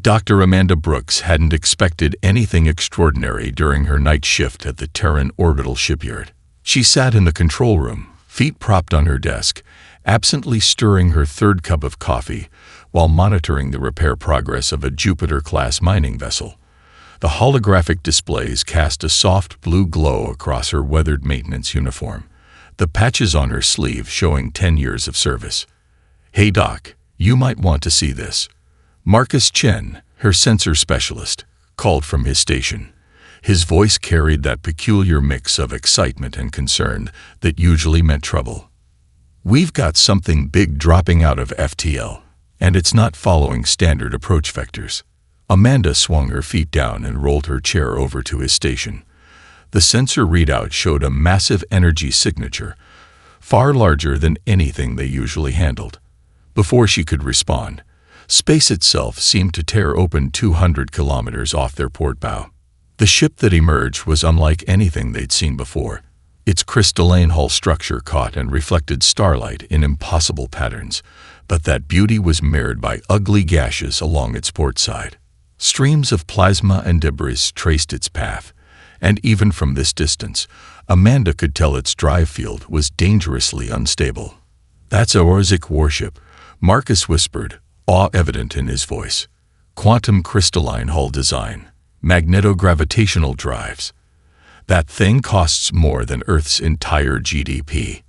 Dr. Amanda Brooks hadn't expected anything extraordinary during her night shift at the Terran orbital shipyard. She sat in the control room, feet propped on her desk, absently stirring her third cup of coffee while monitoring the repair progress of a Jupiter-class mining vessel. The holographic displays cast a soft blue glow across her weathered maintenance uniform, the patches on her sleeve showing 10 years of service. "Hey Doc, you might want to see this." Marcus Chen, her sensor specialist, called from his station. His voice carried that peculiar mix of excitement and concern that usually meant trouble. "We've got something big dropping out of FTL, and it's not following standard approach vectors." Amanda swung her feet down and rolled her chair over to his station. The sensor readout showed a massive energy signature, far larger than anything they usually handled. Before she could respond, space itself seemed to tear open 200 kilometers off their port bow. The ship that emerged was unlike anything they'd seen before. Its crystalline hull structure caught and reflected starlight in impossible patterns, but that beauty was marred by ugly gashes along its port side. Streams of plasma and debris traced its path, and even from this distance, Amanda could tell its drive field was dangerously unstable. "That's a Orcs warship," Marcus whispered, awe evident in his voice. "Quantum crystalline hull design, magnetogravitational drives. That thing costs more than Earth's entire GDP."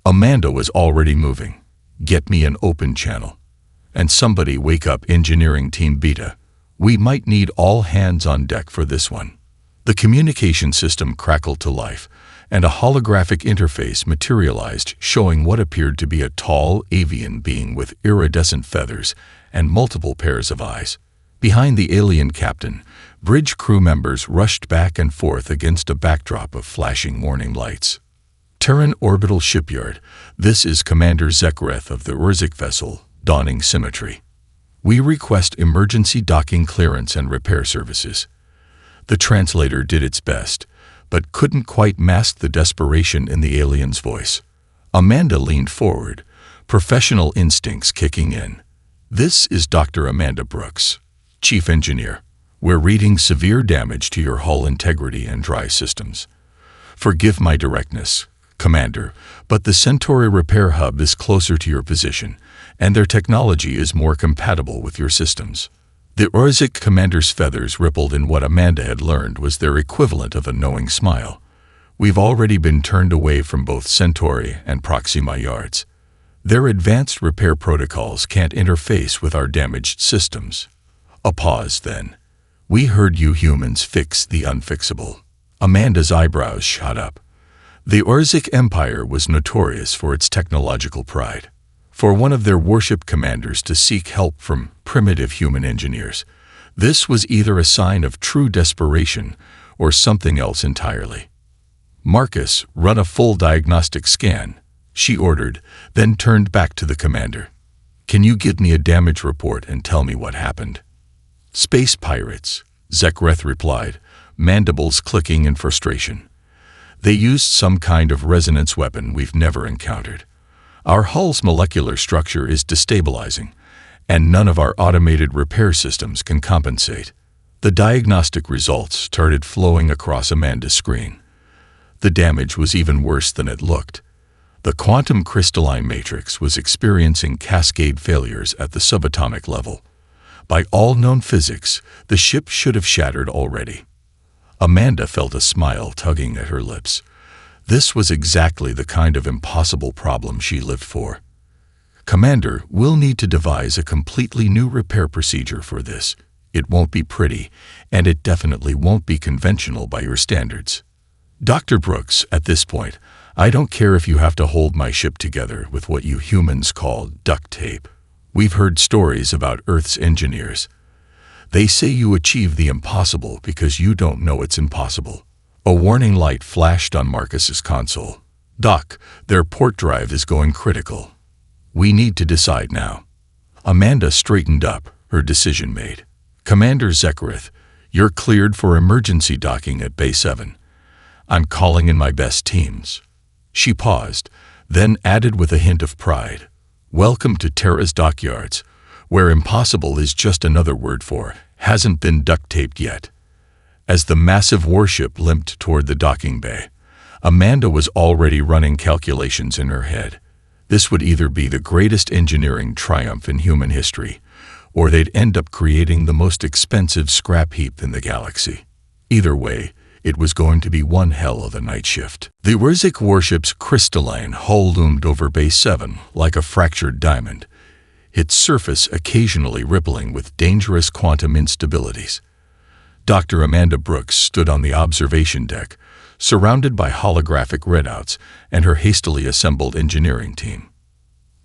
Amanda was already moving. "Get me an open channel. And somebody wake up Engineering Team Beta. We might need all hands on deck for this one." The communication system crackled to life, and a holographic interface materialized showing what appeared to be a tall avian being with iridescent feathers and multiple pairs of eyes. Behind the alien captain, bridge crew members rushed back and forth against a backdrop of flashing warning lights. "Terran Orbital Shipyard, this is Commander Zekreth of the Orcs vessel, Dawning Symmetry. We request emergency docking clearance and repair services." The translator did its best, but couldn't quite mask the desperation in the alien's voice. Amanda leaned forward, professional instincts kicking in. "This is Dr. Amanda Brooks, Chief Engineer. We're reading severe damage to your hull integrity and drive systems. Forgive my directness, Commander, but the Centauri Repair Hub is closer to your position, and their technology is more compatible with your systems." The Orcs commander's feathers rippled in what Amanda had learned was their equivalent of a knowing smile. "We've already been turned away from both Centauri and Proxima Yards. Their advanced repair protocols can't interface with our damaged systems." A pause then. "We heard you humans fix the unfixable." Amanda's eyebrows shot up. The Orcs Empire was notorious for its technological pride. For one of their warship commanders to seek help from primitive human engineers, this was either a sign of true desperation or something else entirely. "Marcus, run a full diagnostic scan," she ordered, then turned back to the commander. "Can you give me a damage report and tell me what happened?" "Space pirates," Zekreth replied, mandibles clicking in frustration. "They used some kind of resonance weapon we've never encountered. Our hull's molecular structure is destabilizing, and none of our automated repair systems can compensate." The diagnostic results started flowing across Amanda's screen. The damage was even worse than it looked. The quantum crystalline matrix was experiencing cascade failures at the subatomic level. By all known physics, the ship should have shattered already. Amanda felt a smile tugging at her lips. This was exactly the kind of impossible problem she lived for. "Commander, we'll need to devise a completely new repair procedure for this. It won't be pretty, and it definitely won't be conventional by your standards." "Dr. Brooks, at this point, I don't care if you have to hold my ship together with what you humans call duct tape. We've heard stories about Earth's engineers. They say you achieve the impossible because you don't know it's impossible." A warning light flashed on Marcus's console. "Doc, their port drive is going critical. We need to decide now." Amanda straightened up, her decision made. "Commander Zekreth, you're cleared for emergency docking at Bay 7. I'm calling in my best teams." She paused, then added with a hint of pride, "Welcome to Terra's Dockyards, where impossible is just another word for hasn't been duct-taped yet. As the massive warship limped toward the docking bay, Amanda was already running calculations in her head. This would either be the greatest engineering triumph in human history, or they'd end up creating the most expensive scrap heap in the galaxy. Either way, it was going to be one hell of a night shift. The Orcs warship's crystalline hull loomed over Base 7 like a fractured diamond, its surface occasionally rippling with dangerous quantum instabilities. Dr. Amanda Brooks stood on the observation deck, surrounded by holographic readouts and her hastily assembled engineering team.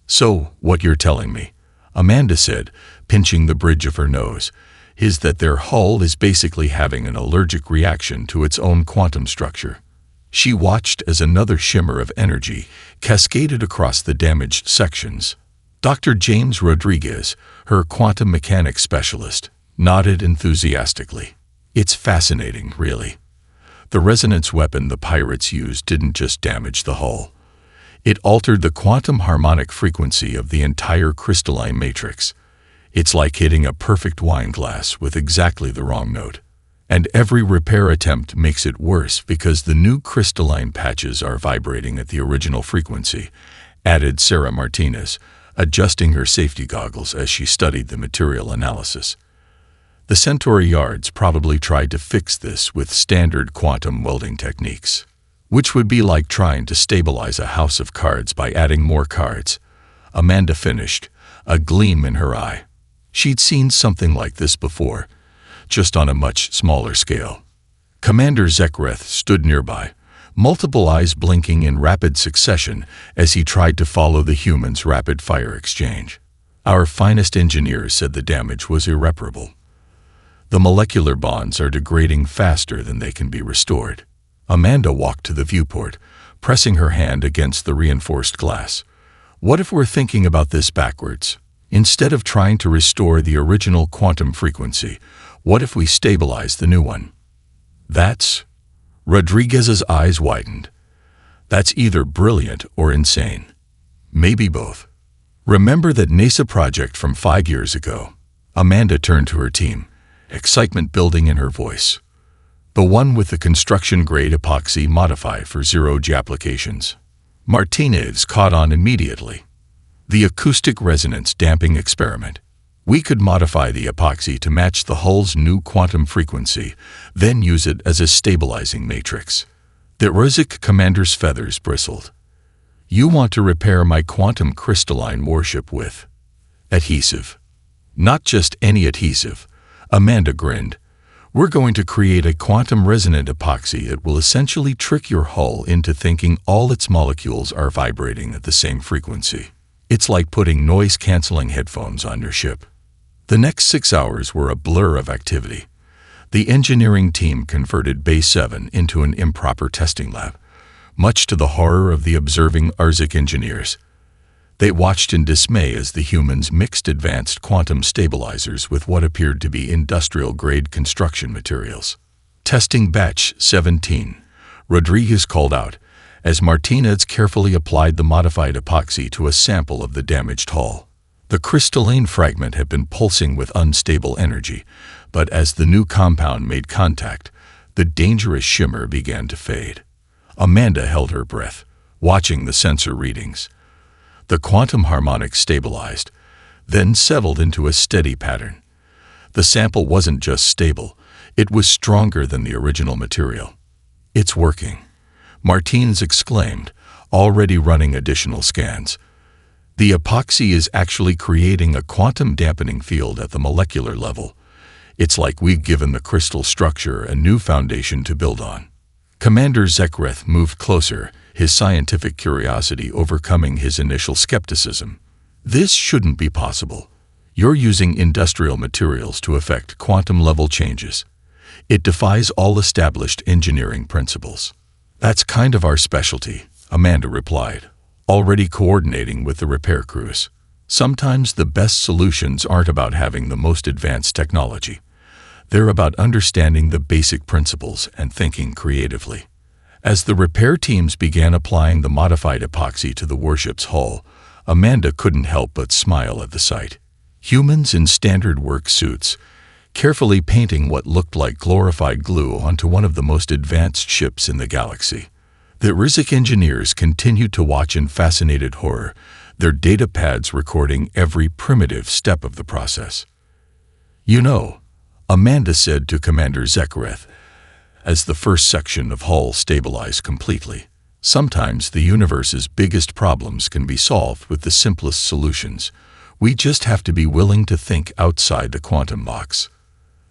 "So, what you're telling me," Amanda said, pinching the bridge of her nose, "is that their hull is basically having an allergic reaction to its own quantum structure." She watched as another shimmer of energy cascaded across the damaged sections. Dr. James Rodriguez, her quantum mechanics specialist, nodded enthusiastically. "It's fascinating, really. The resonance weapon the pirates used didn't just damage the hull. It altered the quantum harmonic frequency of the entire crystalline matrix. It's like hitting a perfect wine glass with exactly the wrong note. And every repair attempt makes it worse because the new crystalline patches are vibrating at the original frequency," added Sarah Martinez, adjusting her safety goggles as she studied the material analysis. The Centauri yards probably tried to fix this with standard quantum welding techniques, which would be like trying to stabilize a house of cards by adding more cards. Amanda finished, a gleam in her eye. She'd seen something like this before, just on a much smaller scale. Commander Zekreth stood nearby, multiple eyes blinking in rapid succession as he tried to follow the humans' rapid-fire exchange. "Our finest engineers said the damage was irreparable. The molecular bonds are degrading faster than they can be restored." Amanda walked to the viewport, pressing her hand against the reinforced glass. "What if we're thinking about this backwards? Instead of trying to restore the original quantum frequency, what if we stabilize the new one?" "That's..." Rodriguez's eyes widened. "That's either brilliant or insane. Maybe both. Remember that NASA project from 5 years ago?" Amanda turned to her team, excitement building in her voice. "The one with the construction-grade epoxy modify for zero-G applications." Martinez caught on immediately. "The acoustic resonance damping experiment. We could modify the epoxy to match the hull's new quantum frequency, then use it as a stabilizing matrix." The Orcs commander's feathers bristled. "You want to repair my quantum crystalline warship with adhesive?" "Not just any adhesive," Amanda grinned. "We're going to create a quantum-resonant epoxy that will essentially trick your hull into thinking all its molecules are vibrating at the same frequency. It's like putting noise-canceling headphones on your ship." The next 6 hours were a blur of activity. The engineering team converted Base 7 into an improper testing lab, much to the horror of the observing Orcs engineers. They watched in dismay as the humans mixed advanced quantum stabilizers with what appeared to be industrial-grade construction materials. "Testing batch 17, Rodriguez called out, as Martinez carefully applied the modified epoxy to a sample of the damaged hull. The crystalline fragment had been pulsing with unstable energy, but as the new compound made contact, the dangerous shimmer began to fade. Amanda held her breath, watching the sensor readings. The quantum harmonics stabilized, then settled into a steady pattern. The sample wasn't just stable, it was stronger than the original material. "It's working," Martinez exclaimed, already running additional scans. "The epoxy is actually creating a quantum dampening field at the molecular level. It's like we've given the crystal structure a new foundation to build on." Commander Zekreth moved closer, his scientific curiosity overcoming his initial skepticism. "This shouldn't be possible. You're using industrial materials to effect quantum-level changes. It defies all established engineering principles." "That's kind of our specialty," Amanda replied, already coordinating with the repair crews. "Sometimes the best solutions aren't about having the most advanced technology. They're about understanding the basic principles and thinking creatively." As the repair teams began applying the modified epoxy to the warship's hull, Amanda couldn't help but smile at the sight. Humans in standard work suits, carefully painting what looked like glorified glue onto one of the most advanced ships in the galaxy. The Rizik engineers continued to watch in fascinated horror, their data pads recording every primitive step of the process. "You know," Amanda said to Commander Zekareth, as the first section of hull stabilized completely, "sometimes the universe's biggest problems can be solved with the simplest solutions. We just have to be willing to think outside the quantum box."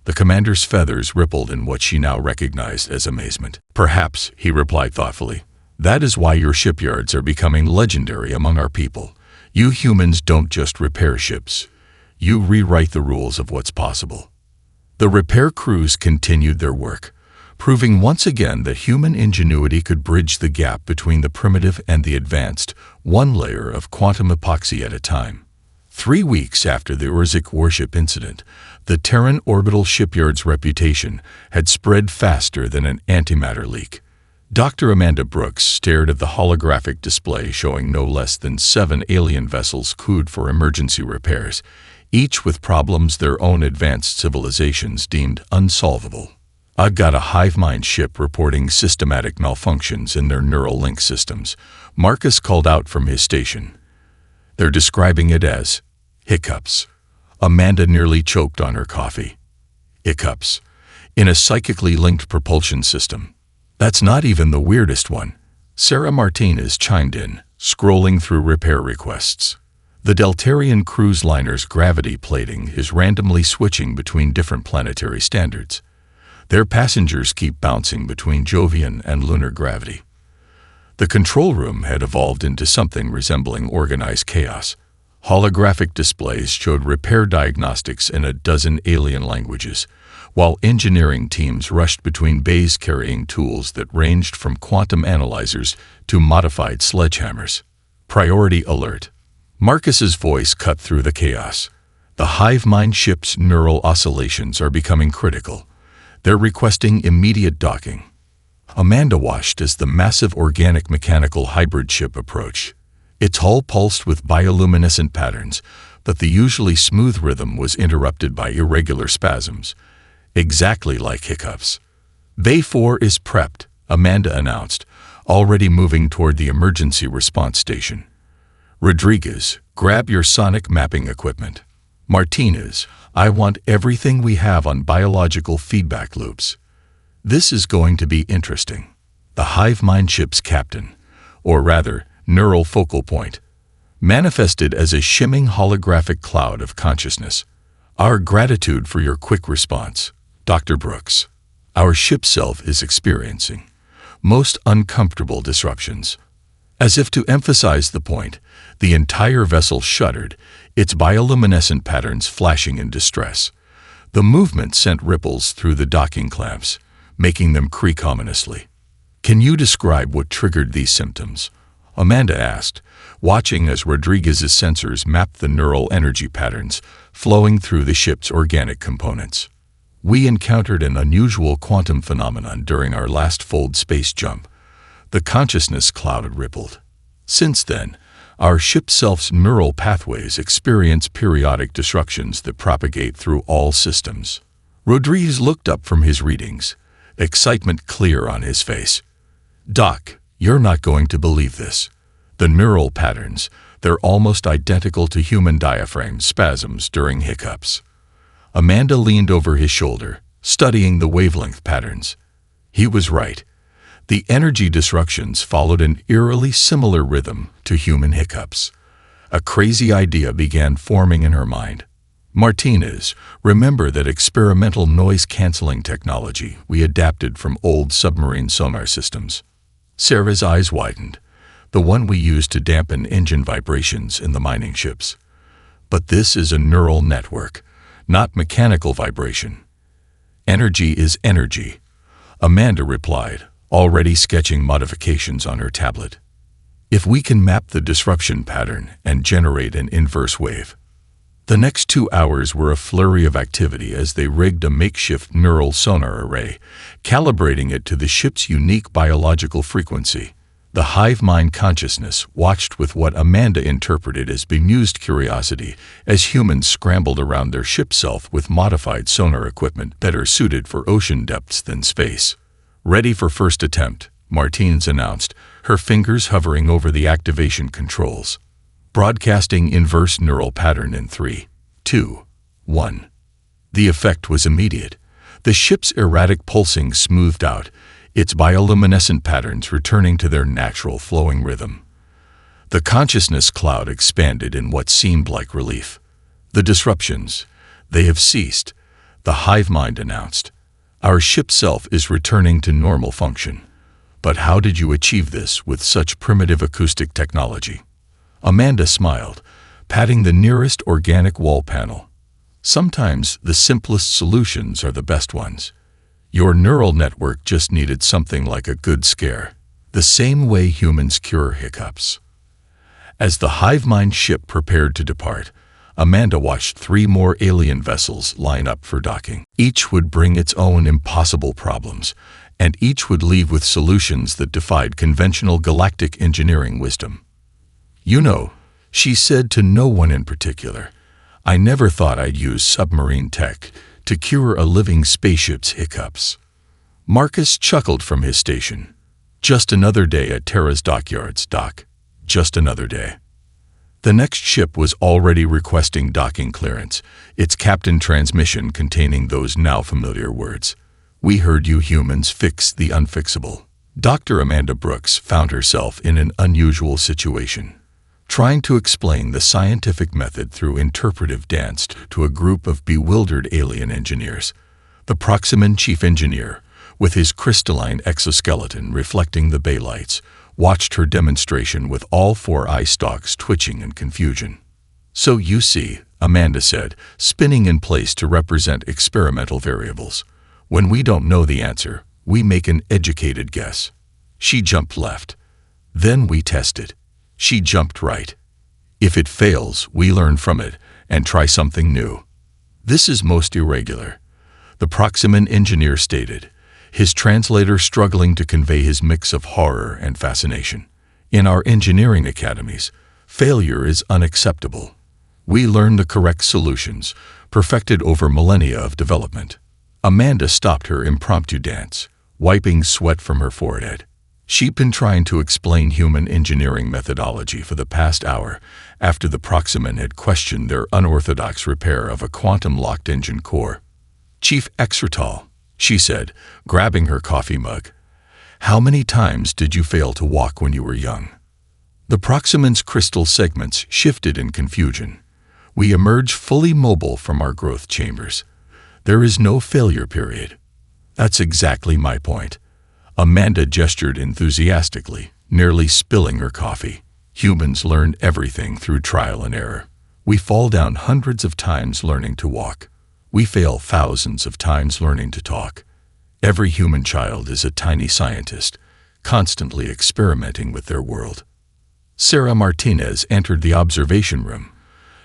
The commander's feathers rippled in what she now recognized as amazement. "Perhaps," he replied thoughtfully, "that is why your shipyards are becoming legendary among our people. You humans don't just repair ships. You rewrite the rules of what's possible." The repair crews continued their work, proving once again that human ingenuity could bridge the gap between the primitive and the advanced, one layer of quantum epoxy at a time. 3 weeks after the Urzik warship incident, the Terran orbital shipyard's reputation had spread faster than an antimatter leak. Dr. Amanda Brooks stared at the holographic display showing no less than 7 alien vessels crewed for emergency repairs, each with problems their own advanced civilizations deemed unsolvable. "I've got a hive mind ship reporting systematic malfunctions in their neural link systems," Marcus called out from his station. "They're describing it as hiccups." Amanda nearly choked on her coffee. Hiccups. In a psychically linked propulsion system. "That's not even the weirdest one," Sarah Martinez chimed in, scrolling through repair requests. "The Deltarian cruise liner's gravity plating is randomly switching between different planetary standards. Their passengers keep bouncing between Jovian and lunar gravity." The control room had evolved into something resembling organized chaos. Holographic displays showed repair diagnostics in a dozen alien languages, while engineering teams rushed between bays carrying tools that ranged from quantum analyzers to modified sledgehammers. "Priority alert." Marcus's voice cut through the chaos. "The hive mind ship's neural oscillations are becoming critical. They're requesting immediate docking." Amanda watched as the massive organic mechanical hybrid ship approached. Its hull pulsed with bioluminescent patterns, but the usually smooth rhythm was interrupted by irregular spasms, exactly like hiccups. "Bay 4 is prepped," Amanda announced, already moving toward the emergency response station. "Rodriguez, grab your sonic mapping equipment. Martinez, I want everything we have on biological feedback loops. This is going to be interesting." The hive mind ship's captain, or rather, neural focal point, manifested as a shimming holographic cloud of consciousness. "Our gratitude for your quick response, Dr. Brooks. Our ship self is experiencing most uncomfortable disruptions." As if to emphasize the point, the entire vessel shuddered, its bioluminescent patterns flashing in distress. The movement sent ripples through the docking clamps, making them creak ominously. "Can you describe what triggered these symptoms?" Amanda asked, watching as Rodriguez's sensors mapped the neural energy patterns flowing through the ship's organic components. "We encountered an unusual quantum phenomenon during our last fold space jump." The consciousness cloud rippled. "Since then, our ship self's neural pathways experience periodic disruptions that propagate through all systems." Rodriguez looked up from his readings, excitement clear on his face. "Doc, you're not going to believe this. The neural patterns, they're almost identical to human diaphragm spasms during hiccups." Amanda leaned over his shoulder, studying the wavelength patterns. He was right. The energy disruptions followed an eerily similar rhythm to human hiccups. A crazy idea began forming in her mind. "Martinez, remember that experimental noise-canceling technology we adapted from old submarine sonar systems?" Sarah's eyes widened. "The one we used to dampen engine vibrations in the mining ships. But this is a neural network, not mechanical vibration." "Energy is energy," Amanda replied, already sketching modifications on her tablet. "If we can map the disruption pattern and generate an inverse wave." The next 2 hours were a flurry of activity as they rigged a makeshift neural sonar array, calibrating it to the ship's unique biological frequency. The hive mind consciousness watched with what Amanda interpreted as bemused curiosity as humans scrambled around their ship self with modified sonar equipment better suited for ocean depths than space. "Ready for first attempt," Martinez announced, her fingers hovering over the activation controls. Broadcasting inverse neural pattern in 3, 2, 1. The effect was immediate. The ship's erratic pulsing smoothed out, its bioluminescent patterns returning to their natural flowing rhythm. The consciousness cloud expanded in what seemed like relief. "The disruptions, they have ceased," the hive mind announced. "Our ship self is returning to normal function." "But how did you achieve this with such primitive acoustic technology?" Amanda smiled, patting the nearest organic wall panel. "Sometimes the simplest solutions are the best ones. Your neural network just needed something like a good scare, the same way humans cure hiccups." As the hive mind ship prepared to depart, Amanda watched 3 more alien vessels line up for docking. Each would bring its own impossible problems, and each would leave with solutions that defied conventional galactic engineering wisdom. "You know," she said to no one in particular, "I never thought I'd use submarine tech to cure a living spaceship's hiccups." Marcus chuckled from his station. "Just another day at Terra's Dockyards, Doc. Just another day." The next ship was already requesting docking clearance, its captain transmission containing those now familiar words. "We heard you humans fix the unfixable." Dr. Amanda Brooks found herself in an unusual situation. Trying to explain the scientific method through interpretive dance to a group of bewildered alien engineers. The Proximan chief engineer, with his crystalline exoskeleton reflecting the bay lights, watched her demonstration with all 4 eye stalks twitching in confusion. "So you see," Amanda said, spinning in place to represent experimental variables. "When we don't know the answer, we make an educated guess." She jumped left. "Then we test it." She jumped right. "If it fails, we learn from it and try something new." "This is most irregular," the Proximan engineer stated, his translator struggling to convey his mix of horror and fascination. "In our engineering academies, failure is unacceptable. We learn the correct solutions, perfected over millennia of development." Amanda stopped her impromptu dance, wiping sweat from her forehead. She'd been trying to explain human engineering methodology for the past hour after the Proximan had questioned their unorthodox repair of a quantum-locked engine core. "Chief Exertol," she said, grabbing her coffee mug, "how many times did you fail to walk when you were young?" The Proximan's crystal segments shifted in confusion. "We emerge fully mobile from our growth chambers. There is no failure period." "That's exactly my point." Amanda gestured enthusiastically, nearly spilling her coffee. "Humans learn everything through trial and error. We fall down hundreds of times learning to walk. We fail thousands of times learning to talk. Every human child is a tiny scientist, constantly experimenting with their world." Sarah Martinez entered the observation room,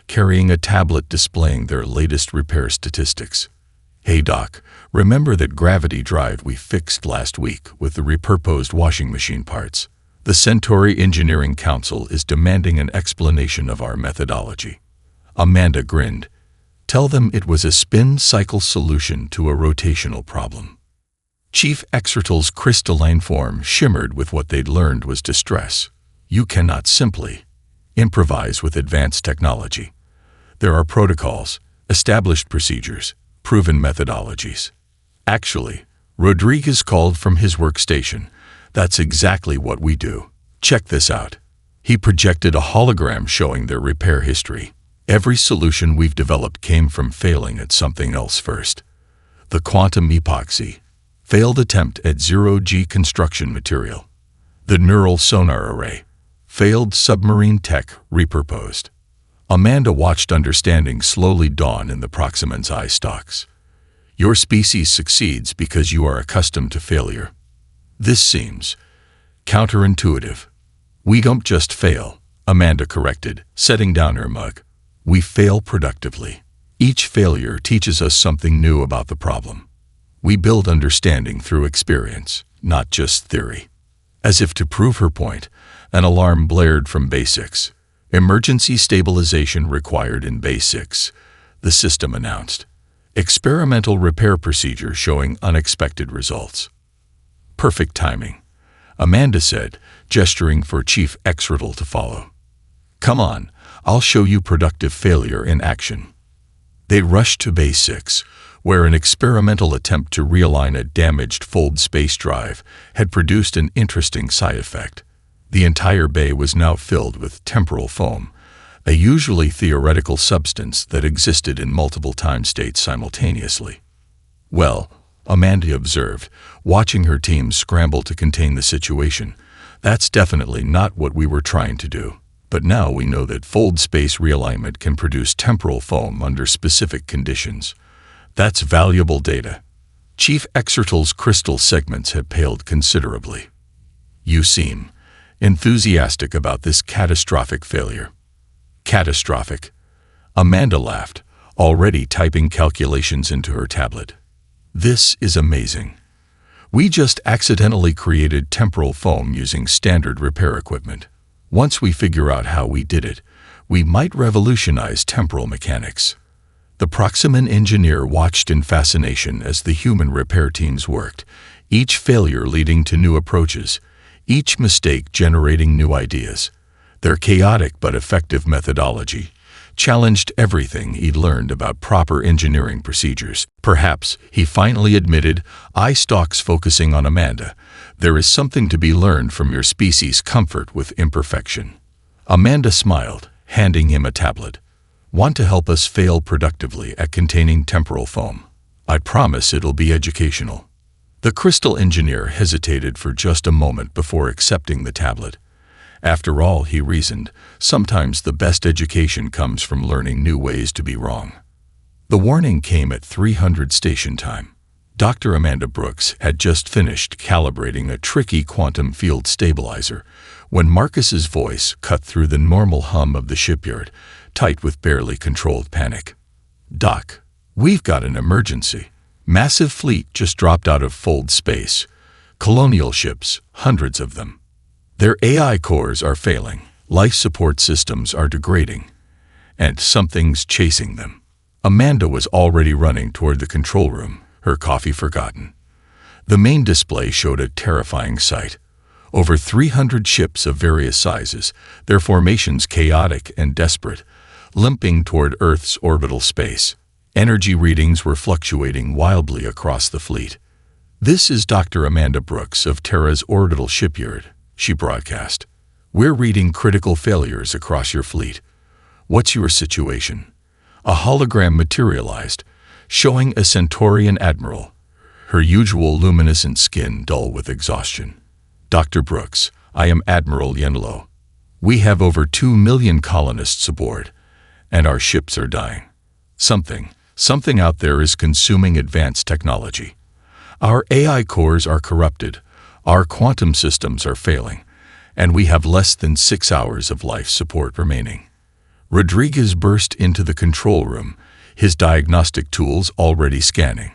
carrying a tablet displaying their latest repair statistics. "Hey Doc, remember that gravity drive we fixed last week with the repurposed washing machine parts? The Centauri Engineering Council is demanding an explanation of our methodology." Amanda grinned. "Tell them it was a spin cycle solution to a rotational problem." Chief Exertal's crystalline form shimmered with what they'd learned was distress. "You cannot simply improvise with advanced technology. There are protocols, established procedures, proven methodologies." "Actually," Rodriguez called from his workstation, "that's exactly what we do. Check this out." He projected a hologram showing their repair history. "Every solution we've developed came from failing at something else first. The quantum epoxy, failed attempt at zero-G construction material. The neural sonar array, failed submarine tech repurposed." Amanda watched understanding slowly dawn in the Proximan's eye stalks. "Your species succeeds because you are accustomed to failure. This seems counterintuitive." "We don't just fail," Amanda corrected, setting down her mug. "We fail productively. Each failure teaches us something new about the problem. We build understanding through experience, not just theory." As if to prove her point, an alarm blared from Bay 6. Emergency stabilization required in Bay 6, the system announced. Experimental repair procedure showing unexpected results. Perfect timing, Amanda said, gesturing for Chief Exrital to follow. Come on, I'll show you productive failure in action. They rushed to Bay 6, where an experimental attempt to realign a damaged fold space drive had produced an interesting side effect. The entire bay was now filled with temporal foam, a usually theoretical substance that existed in multiple time states simultaneously. Well, Amanda observed, watching her team scramble to contain the situation, that's definitely not what we were trying to do. But now we know that fold space realignment can produce temporal foam under specific conditions. That's valuable data. Chief Exertal's crystal segments had paled considerably. You seem enthusiastic about this catastrophic failure. Catastrophic? Amanda laughed, already typing calculations into her tablet. This is amazing. We just accidentally created temporal foam using standard repair equipment. Once we figure out how we did it, we might revolutionize temporal mechanics. The Proximan engineer watched in fascination as the human repair teams worked, each failure leading to new approaches, each mistake generating new ideas. Their chaotic but effective methodology challenged everything he'd learned about proper engineering procedures. Perhaps, he finally admitted, eye stalks focusing on Amanda. There is something to be learned from your species' comfort with imperfection. Amanda smiled, handing him a tablet. Want to help us fail productively at containing temporal foam? I promise it'll be educational. The crystal engineer hesitated for just a moment before accepting the tablet. After all, he reasoned, sometimes the best education comes from learning new ways to be wrong. The warning came at 300 station time. Dr. Amanda Brooks had just finished calibrating a tricky quantum field stabilizer when Marcus's voice cut through the normal hum of the shipyard, tight with barely controlled panic. Doc, we've got an emergency. Massive fleet just dropped out of fold space. Colonial ships, hundreds of them. Their AI cores are failing, life support systems are degrading, and something's chasing them. Amanda was already running toward the control room, her coffee forgotten. The main display showed a terrifying sight. Over 300 ships of various sizes, their formations chaotic and desperate, limping toward Earth's orbital space. Energy readings were fluctuating wildly across the fleet. This is Dr. Amanda Brooks of Terra's orbital shipyard, she broadcast. We're reading critical failures across your fleet. What's your situation? A hologram materialized, showing a Centaurian admiral, her usual luminescent skin dull with exhaustion. Dr. Brooks, I am Admiral Yenlo. We have over 2 million colonists aboard, and our ships are dying. Something out there is consuming advanced technology. Our AI cores are corrupted, our quantum systems are failing, and we have less than 6 hours of life support remaining. Rodriguez burst into the control room, his diagnostic tools already scanning.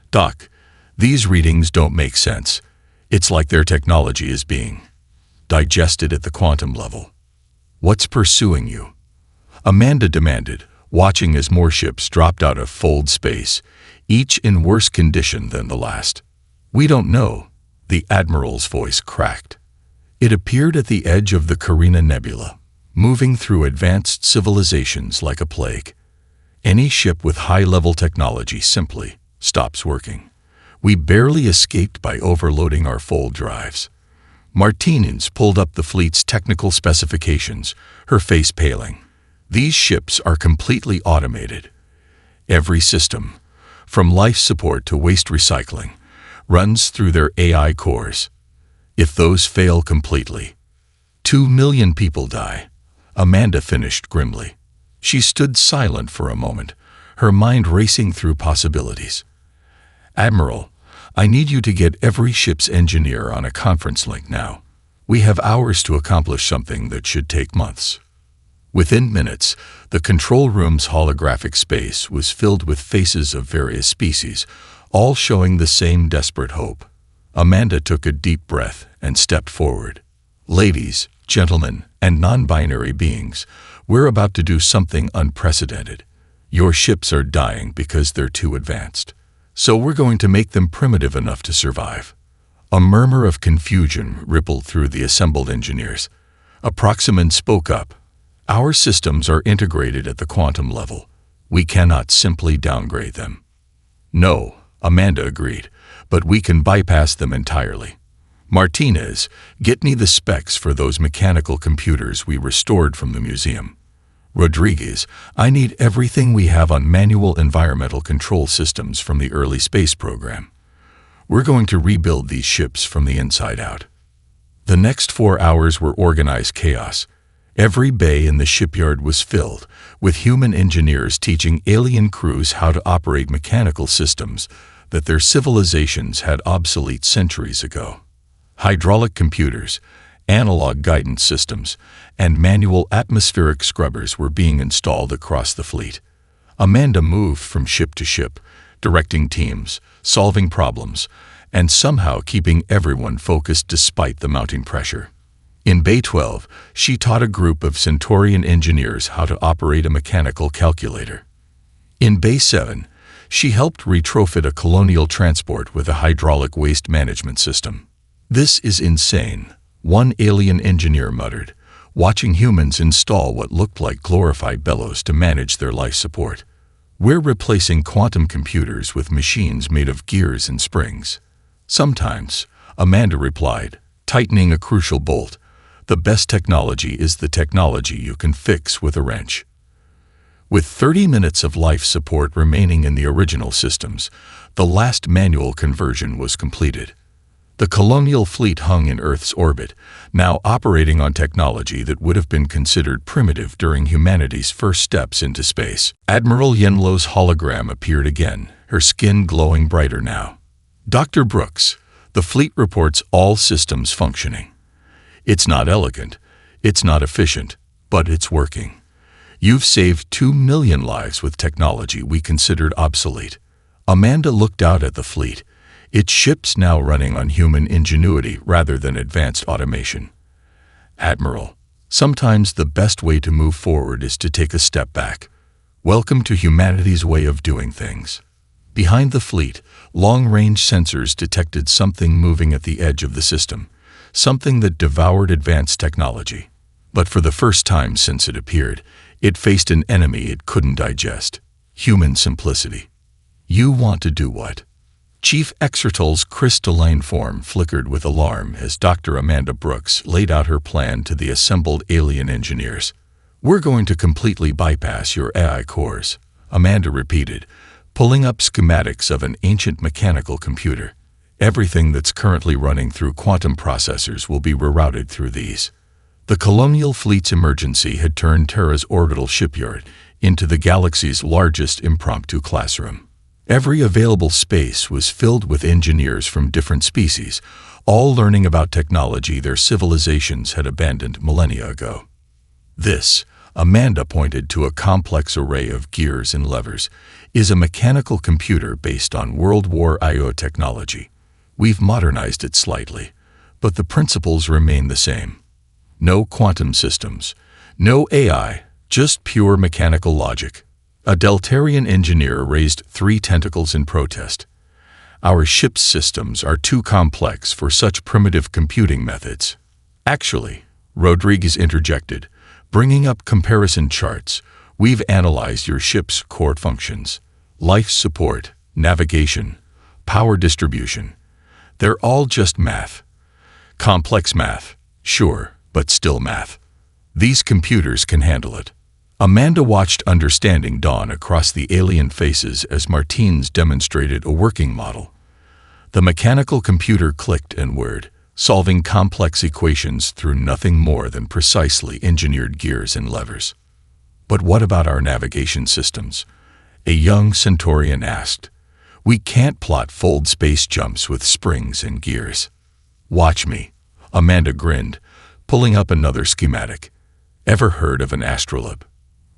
Doc, these readings don't make sense. It's like their technology is being digested at the quantum level. What's pursuing you? Amanda demanded, watching as more ships dropped out of fold space, each in worse condition than the last. We don't know. The Admiral's voice cracked. It appeared at the edge of the Carina Nebula, moving through advanced civilizations like a plague. Any ship with high-level technology simply stops working. We barely escaped by overloading our fold drives. Martinez pulled up the fleet's technical specifications, her face paling. These ships are completely automated. Every system, from life support to waste recycling, runs through their AI cores. If those fail completely, 2 million people die. Amanda finished grimly. She stood silent for a moment, her mind racing through possibilities. Admiral, I need you to get every ship's engineer on a conference link now. We have hours to accomplish something that should take months. Within minutes, the control room's holographic space was filled with faces of various species, all showing the same desperate hope. Amanda took a deep breath and stepped forward. "Ladies, gentlemen, and non-binary beings, we're about to do something unprecedented. Your ships are dying because they're too advanced. So we're going to make them primitive enough to survive." A murmur of confusion rippled through the assembled engineers. A Proximan spoke up. "Our systems are integrated at the quantum level. We cannot simply downgrade them." "No," Amanda agreed, "but we can bypass them entirely. Martinez, get me the specs for those mechanical computers we restored from the museum. Rodriguez, I need everything we have on manual environmental control systems from the early space program. We're going to rebuild these ships from the inside out." The next 4 hours were organized chaos. Every bay in the shipyard was filled with human engineers teaching alien crews how to operate mechanical systems that their civilizations had obsolete centuries ago. Hydraulic computers, analog guidance systems, and manual atmospheric scrubbers were being installed across the fleet. Amanda moved from ship to ship, directing teams, solving problems, and somehow keeping everyone focused despite the mounting pressure. In Bay 12, she taught a group of Centaurian engineers how to operate a mechanical calculator. In Bay 7, she helped retrofit a colonial transport with a hydraulic waste management system. "This is insane," one alien engineer muttered, watching humans install what looked like glorified bellows to manage their life support. "We're replacing quantum computers with machines made of gears and springs." "Sometimes," Amanda replied, tightening a crucial bolt, "the best technology is the technology you can fix with a wrench." With 30 minutes of life support remaining in the original systems, the last manual conversion was completed. The colonial fleet hung in Earth's orbit, now operating on technology that would have been considered primitive during humanity's first steps into space. Admiral Yenlo's hologram appeared again, her skin glowing brighter now. "Dr. Brooks, the fleet reports all systems functioning. It's not elegant, it's not efficient, but it's working. You've saved 2 million lives with technology we considered obsolete." Amanda looked out at the fleet, its ships now running on human ingenuity rather than advanced automation. "Admiral, sometimes the best way to move forward is to take a step back. Welcome to humanity's way of doing things." Behind the fleet, long-range sensors detected something moving at the edge of the system, something that devoured advanced technology. But for the first time since it appeared, it faced an enemy it couldn't digest: human simplicity. "You want to do what?" Chief Exertal's crystalline form flickered with alarm as Dr. Amanda Brooks laid out her plan to the assembled alien engineers. "We're going to completely bypass your AI cores," Amanda repeated, pulling up schematics of an ancient mechanical computer. "Everything that's currently running through quantum processors will be rerouted through these." The colonial fleet's emergency had turned Terra's orbital shipyard into the galaxy's largest impromptu classroom. Every available space was filled with engineers from different species, all learning about technology their civilizations had abandoned millennia ago. "This," Amanda pointed to a complex array of gears and levers, "is a mechanical computer based on World War I technology. We've modernized it slightly, but the principles remain the same. No quantum systems, no AI, just pure mechanical logic." A Deltarian engineer raised 3 tentacles in protest. "Our ship's systems are too complex for such primitive computing methods." "Actually," Rodriguez interjected, bringing up comparison charts, "we've analyzed your ship's core functions: life support, navigation, power distribution. They're all just math. Complex math, sure, but still math. These computers can handle it." Amanda watched understanding dawn across the alien faces as Martins demonstrated a working model. The mechanical computer clicked and whirred, solving complex equations through nothing more than precisely engineered gears and levers. "But what about our navigation systems?" a young Centaurian asked. "We can't plot fold space jumps with springs and gears." "Watch me," Amanda grinned, pulling up another schematic. "Ever heard of an astrolabe?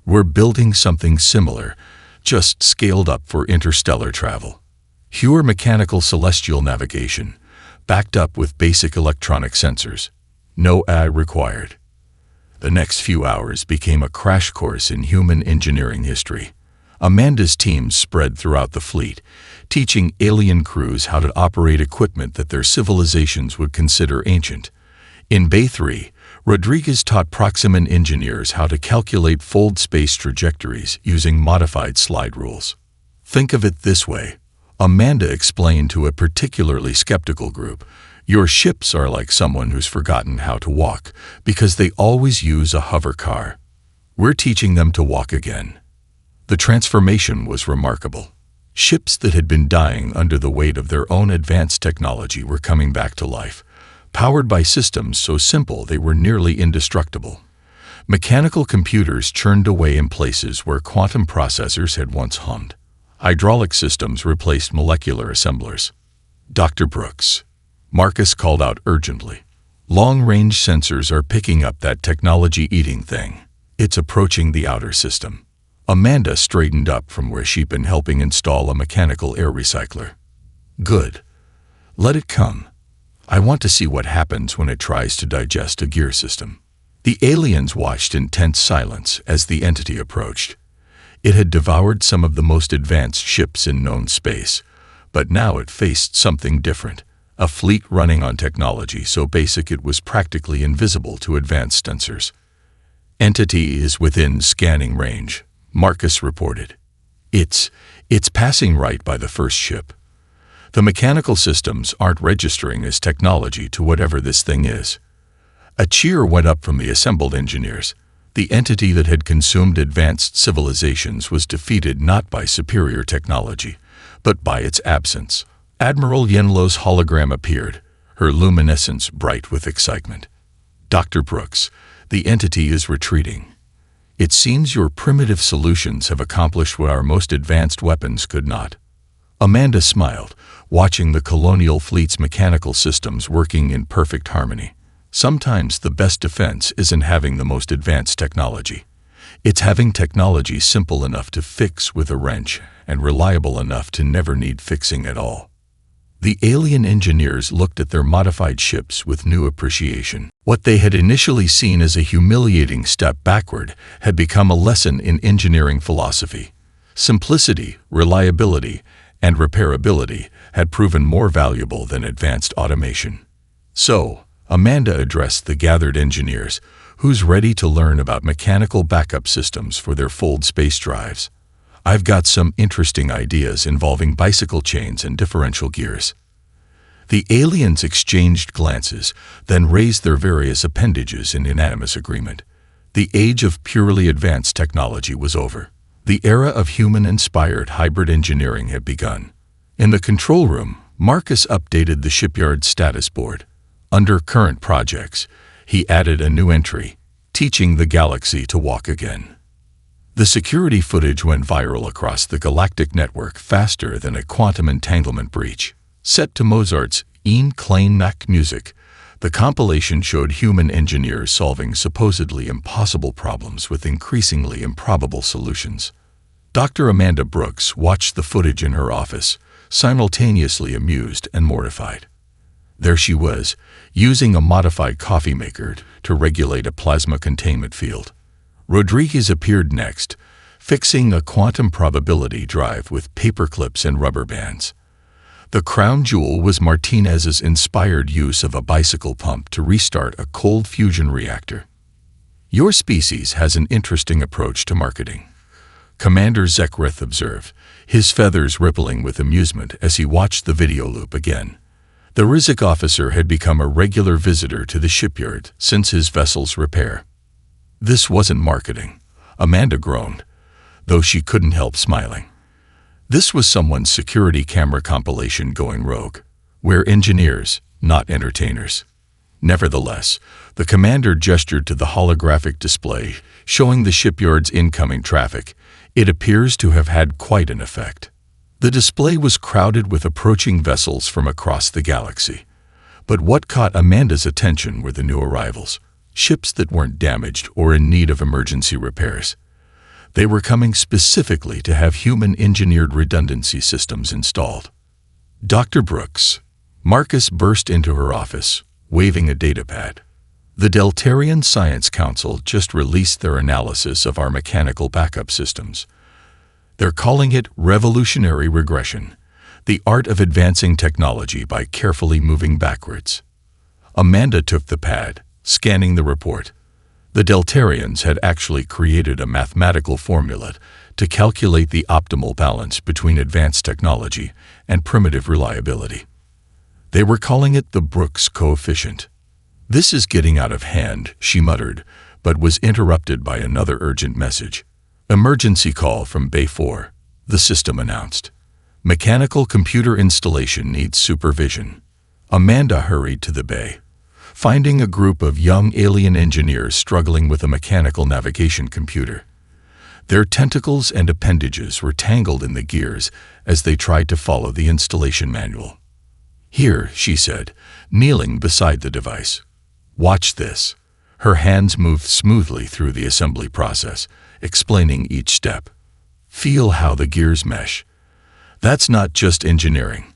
We're building something similar, just scaled up for interstellar travel. Pure mechanical celestial navigation, backed up with basic electronic sensors. No AI required. The next few hours became a crash course in human engineering history. Amanda's teams spread throughout the fleet, teaching alien crews how to operate equipment that their civilizations would consider ancient. In Bay 3, Rodriguez taught Proximan engineers how to calculate fold space trajectories using modified slide rules. Think of it this way. Amanda explained to a particularly skeptical group, "Your ships are like someone who's forgotten how to walk because they always use a hover car. We're teaching them to walk again." The transformation was remarkable. Ships that had been dying under the weight of their own advanced technology were coming back to life, powered by systems so simple they were nearly indestructible. Mechanical computers churned away in places where quantum processors had once hummed. Hydraulic systems replaced molecular assemblers. "Dr. Brooks," Marcus called out urgently. "Long-range sensors are picking up that technology-eating thing. It's approaching the outer system." Amanda straightened up from where she'd been helping install a mechanical air recycler. "Good. Let it come. I want to see what happens when it tries to digest a gear system." The aliens watched in tense silence as the entity approached. It had devoured some of the most advanced ships in known space, but now it faced something different, a fleet running on technology so basic it was practically invisible to advanced sensors. "Entity is within scanning range," Marcus reported. It's passing right by the first ship. The mechanical systems aren't registering as technology to whatever this thing is." A cheer went up from the assembled engineers. The entity that had consumed advanced civilizations was defeated not by superior technology, but by its absence. Admiral Yenlo's hologram appeared, her luminescence bright with excitement. "Dr. Brooks, the entity is retreating. It seems your primitive solutions have accomplished what our most advanced weapons could not." Amanda smiled, watching the colonial fleet's mechanical systems working in perfect harmony. Sometimes the best defense isn't having the most advanced technology. It's having technology simple enough to fix with a wrench and reliable enough to never need fixing at all. The alien engineers looked at their modified ships with new appreciation. What they had initially seen as a humiliating step backward had become a lesson in engineering philosophy. Simplicity, reliability, and repairability had proven more valuable than advanced automation. So, Amanda addressed the gathered engineers, who's ready to learn about mechanical backup systems for their fold space drives. "I've got some interesting ideas involving bicycle chains and differential gears." The aliens exchanged glances, then raised their various appendages in unanimous agreement. The age of purely advanced technology was over. The era of human-inspired hybrid engineering had begun. In the control room, Marcus updated the shipyard status board. Under current projects, he added a new entry, teaching the galaxy to walk again. The security footage went viral across the galactic network faster than a quantum entanglement breach. Set to Mozart's Ein kleine Nacht music, the compilation showed human engineers solving supposedly impossible problems with increasingly improbable solutions. Dr. Amanda Brooks watched the footage in her office, simultaneously amused and mortified. There she was, using a modified coffee maker to regulate a plasma containment field. Rodriguez appeared next, fixing a quantum probability drive with paper clips and rubber bands. The crown jewel was Martinez's inspired use of a bicycle pump to restart a cold fusion reactor. "Your species has an interesting approach to marketing," Commander Zekrith observed, his feathers rippling with amusement as he watched the video loop again. The Rizik officer had become a regular visitor to the shipyard since his vessel's repair. "This wasn't marketing," Amanda groaned, though she couldn't help smiling. This was someone's security camera compilation going rogue. We're engineers, not entertainers. Nevertheless, the commander gestured to the holographic display, showing the shipyard's incoming traffic. It appears to have had quite an effect. The display was crowded with approaching vessels from across the galaxy. But what caught Amanda's attention were the new arrivals, ships that weren't damaged or in need of emergency repairs. They were coming specifically to have human-engineered redundancy systems installed. "Dr. Brooks," Marcus burst into her office, waving a datapad. The Deltarian Science Council just released their analysis of our mechanical backup systems. They're calling it revolutionary regression, the art of advancing technology by carefully moving backwards. Amanda took the pad, scanning the report. The Deltarians had actually created a mathematical formula to calculate the optimal balance between advanced technology and primitive reliability. They were calling it the Brooks coefficient. "This is getting out of hand," she muttered, but was interrupted by another urgent message. "Emergency call from Bay 4, the system announced. Mechanical computer installation needs supervision." Amanda hurried to the bay, finding a group of young alien engineers struggling with a mechanical navigation computer. Their tentacles and appendages were tangled in the gears as they tried to follow the installation manual. "Here," she said, kneeling beside the device. "Watch this." Her hands moved smoothly through the assembly process, explaining each step. "Feel how the gears mesh. That's not just engineering.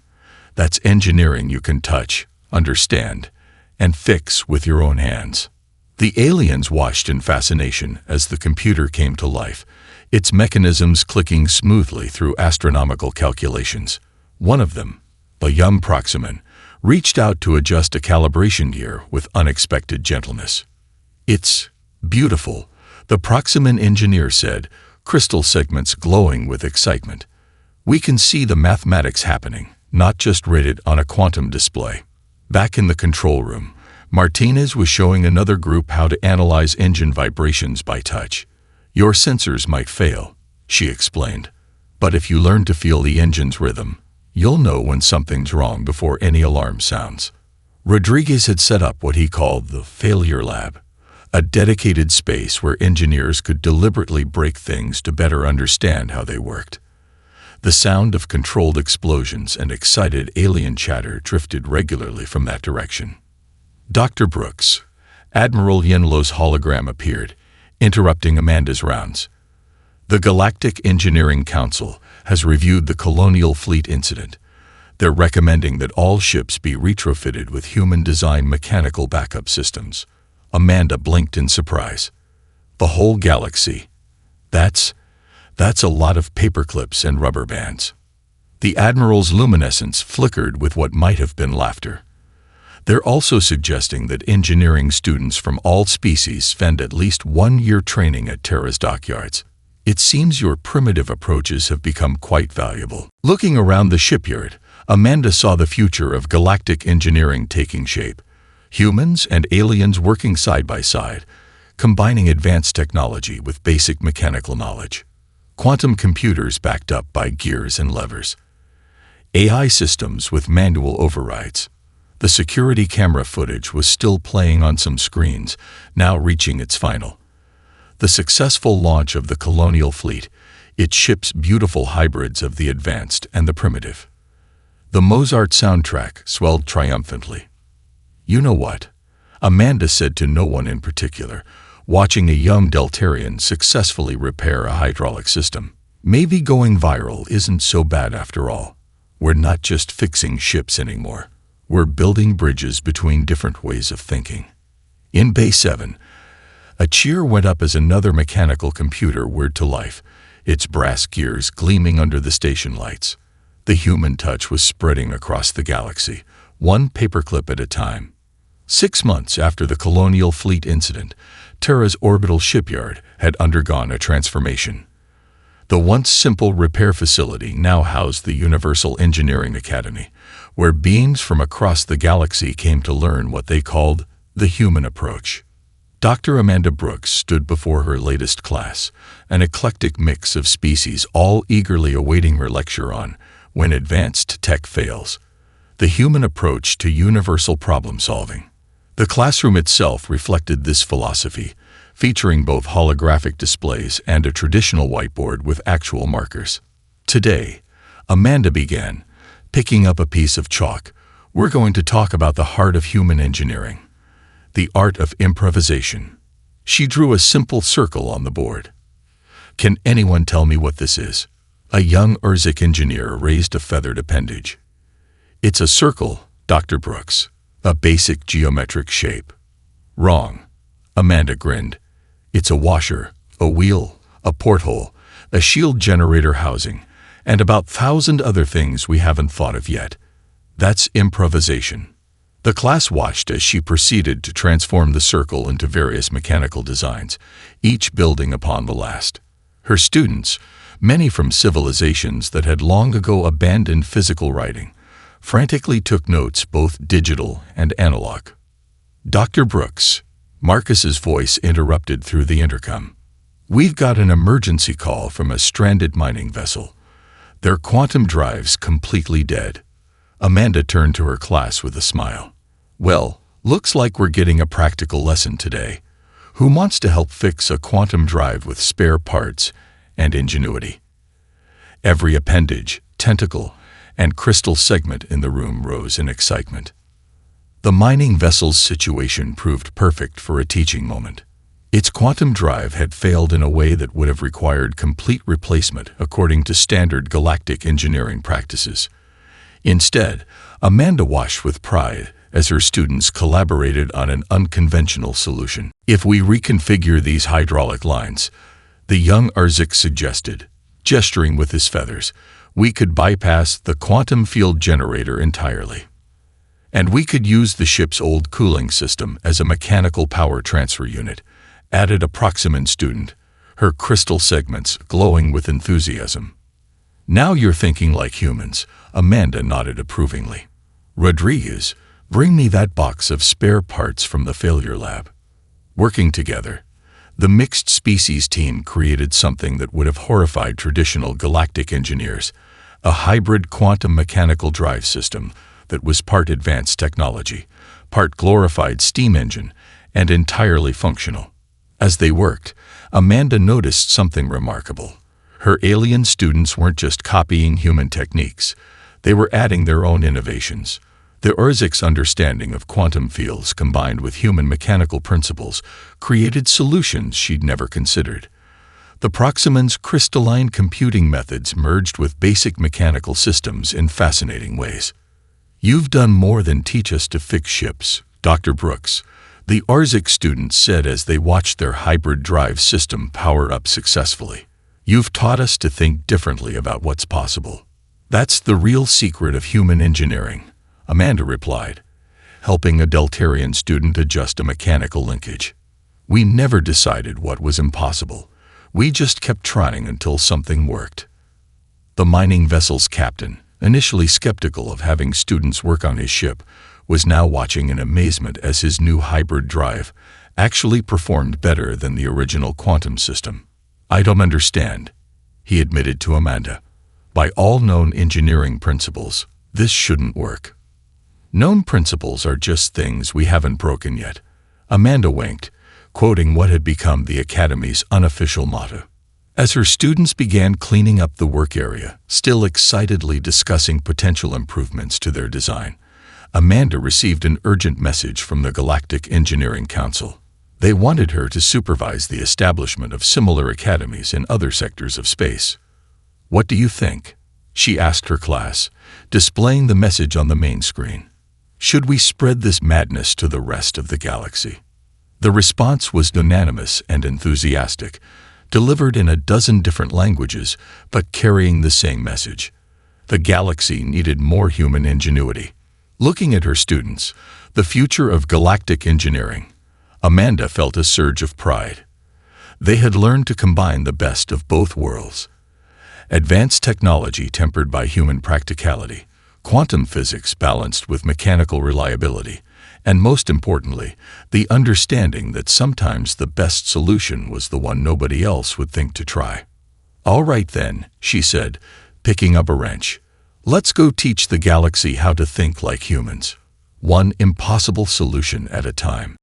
That's engineering you can touch, understand, and fix with your own hands." The aliens watched in fascination as the computer came to life, its mechanisms clicking smoothly through astronomical calculations. One of them, a young Proximan, reached out to adjust a calibration gear with unexpected gentleness. "It's beautiful," the Proximan engineer said, crystal segments glowing with excitement. "We can see the mathematics happening, not just read it on a quantum display." Back in the control room, Martinez was showing another group how to analyze engine vibrations by touch. "Your sensors might fail," she explained, "but if you learn to feel the engine's rhythm, you'll know when something's wrong before any alarm sounds." Rodriguez had set up what he called the Failure Lab, a dedicated space where engineers could deliberately break things to better understand how they worked. The sound of controlled explosions and excited alien chatter drifted regularly from that direction. Dr. Brooks, Admiral Yenlo's hologram appeared, interrupting Amanda's rounds. "The Galactic Engineering Council has reviewed the Colonial Fleet incident. They're recommending that all ships be retrofitted with human-designed mechanical backup systems." Amanda blinked in surprise. "The whole galaxy? That's a lot of paperclips and rubber bands." The Admiral's luminescence flickered with what might have been laughter. "They're also suggesting that engineering students from all species spend at least 1 year training at Terra's Dockyards. It seems your primitive approaches have become quite valuable." Looking around the shipyard, Amanda saw the future of galactic engineering taking shape. Humans and aliens working side by side, combining advanced technology with basic mechanical knowledge. Quantum computers backed up by gears and levers. AI systems with manual overrides. The security camera footage was still playing on some screens, now reaching its final. The successful launch of the Colonial Fleet, its ships beautiful hybrids of the advanced and the primitive. The Mozart soundtrack swelled triumphantly. "You know what?" Amanda said to no one in particular, watching a young Deltarian successfully repair a hydraulic system. "Maybe going viral isn't so bad after all. We're not just fixing ships anymore. We're building bridges between different ways of thinking." In Bay 7, a cheer went up as another mechanical computer whirred to life, its brass gears gleaming under the station lights. The human touch was spreading across the galaxy, one paperclip at a time. 6 months after the Colonial Fleet incident, Terra's orbital shipyard had undergone a transformation. The once simple repair facility now housed the Universal Engineering Academy, where beings from across the galaxy came to learn what they called the human approach. Dr. Amanda Brooks stood before her latest class, an eclectic mix of species all eagerly awaiting her lecture on When Advanced Tech Fails, the human approach to universal problem solving. The classroom itself reflected this philosophy, featuring both holographic displays and a traditional whiteboard with actual markers. "Today," Amanda began, picking up a piece of chalk, "we're going to talk about the heart of human engineering, the art of improvisation." She drew a simple circle on the board. "Can anyone tell me what this is?" A young Urzic engineer raised a feathered appendage. "It's a circle," Dr. Brooks. A basic geometric shape. Wrong. Amanda grinned. It's a washer, a wheel, a porthole, a shield generator housing, and about 1,000 other things we haven't thought of yet. That's improvisation. The class watched as she proceeded to transform the circle into various mechanical designs, each building upon the last. Her students, many from civilizations that had long ago abandoned physical writing, frantically took notes both digital and analog. Dr. Brooks, Marcus's voice interrupted through the intercom. We've got an emergency call from a stranded mining vessel. Their quantum drive's completely dead. Amanda turned to her class with a smile. Well, looks like we're getting a practical lesson today. Who wants to help fix a quantum drive with spare parts and ingenuity? Every appendage, tentacle, and crystal segment in the room rose in excitement. The mining vessel's situation proved perfect for a teaching moment. Its quantum drive had failed in a way that would have required complete replacement according to standard galactic engineering practices. Instead, Amanda watched with pride as her students collaborated on an unconventional solution. If we reconfigure these hydraulic lines, the young Arzik suggested, gesturing with his feathers, we could bypass the quantum field generator entirely. And we could use the ship's old cooling system as a mechanical power transfer unit, added a Proximan student, her crystal segments glowing with enthusiasm. Now you're thinking like humans, Amanda nodded approvingly. Rodriguez, bring me that box of spare parts from the failure lab. Working together, the mixed species team created something that would have horrified traditional galactic engineers, a hybrid quantum mechanical drive system that was part advanced technology, part glorified steam engine, and entirely functional. As they worked, Amanda noticed something remarkable. Her alien students weren't just copying human techniques, they were adding their own innovations. The Urzik's understanding of quantum fields combined with human mechanical principles created solutions she'd never considered. The Proximan's crystalline computing methods merged with basic mechanical systems in fascinating ways. You've done more than teach us to fix ships, Dr. Brooks, the Arzik students said as they watched their hybrid drive system power up successfully. You've taught us to think differently about what's possible. That's the real secret of human engineering, Amanda replied, helping a Deltarian student adjust a mechanical linkage. We never decided what was impossible. We just kept trying until something worked. The mining vessel's captain, initially skeptical of having students work on his ship, was now watching in amazement as his new hybrid drive actually performed better than the original quantum system. I don't understand, he admitted to Amanda. By all known engineering principles, this shouldn't work. Known principles are just things we haven't broken yet. Amanda winked, quoting what had become the Academy's unofficial motto. As her students began cleaning up the work area, still excitedly discussing potential improvements to their design, Amanda received an urgent message from the Galactic Engineering Council. They wanted her to supervise the establishment of similar academies in other sectors of space. What do you think? She asked her class, displaying the message on the main screen. Should we spread this madness to the rest of the galaxy? The response was unanimous and enthusiastic, delivered in a dozen different languages, but carrying the same message. The galaxy needed more human ingenuity. Looking at her students, the future of galactic engineering, Amanda felt a surge of pride. They had learned to combine the best of both worlds. Advanced technology tempered by human practicality, quantum physics balanced with mechanical reliability, and most importantly, the understanding that sometimes the best solution was the one nobody else would think to try. All right then, she said, picking up a wrench. Let's go teach the galaxy how to think like humans. One impossible solution at a time.